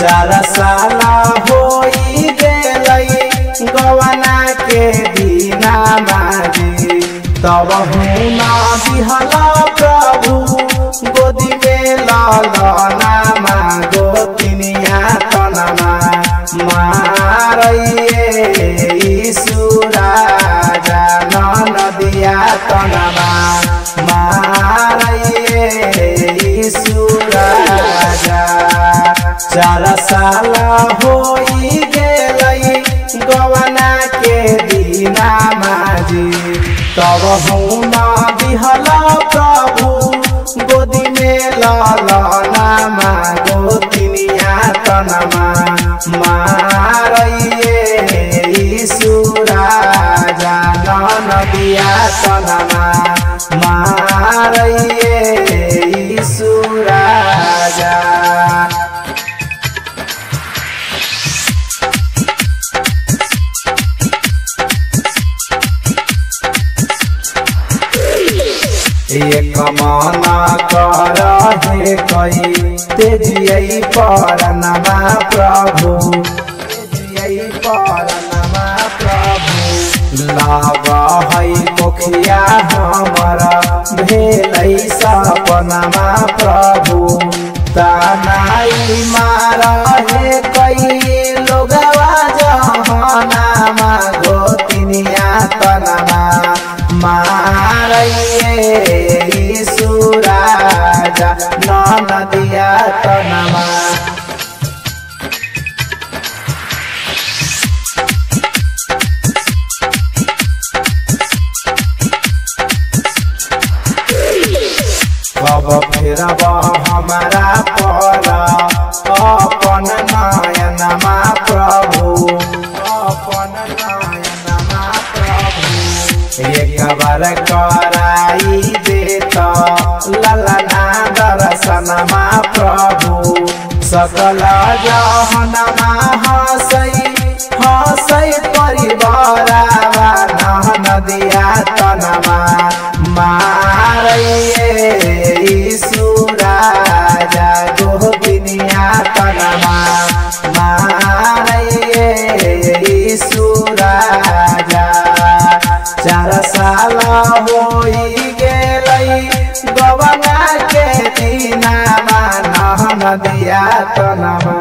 4 साल होई गेलई गवना के दीना माजी तब हुना दिहला प्रभु गोदी में लालना मागो तिनिया तनमा मारइए ईसुराजा नदिया तनमा मारइए ईसुराजा 4 साल होई गेलई गवना के दीना माजी तब हुना दिहला प्रभु गोदी में लालना मागो तिनिया तनमा मारइए ईसुराजा नदिया तनमा मारइए ईसुराजा। एक मना कर हे कई तेजियई पर नमा प्रभु तेजियई पर नमा प्रभु लाग है कोखिया हमर भेलै सपनमा प्रभु तानाई मार हे कई लोगवा जहनमा गोतिनिया तनमा मारइए ईसुराजा नदिया तनमा कब फिरब हमारा पर अपन नयनमा प्रभु अपन नयनमा प्रभु एक बार कराई देत ललना दर्शनमा प्रभु सकल जहनमा हसई हसई परिवारवा नदिया तनमा मारइए ईसुराजा गोदिनिया तनमा मारइए ईसुराजा 4 साल होई गेलई गवना के दीना नदिया तनमा।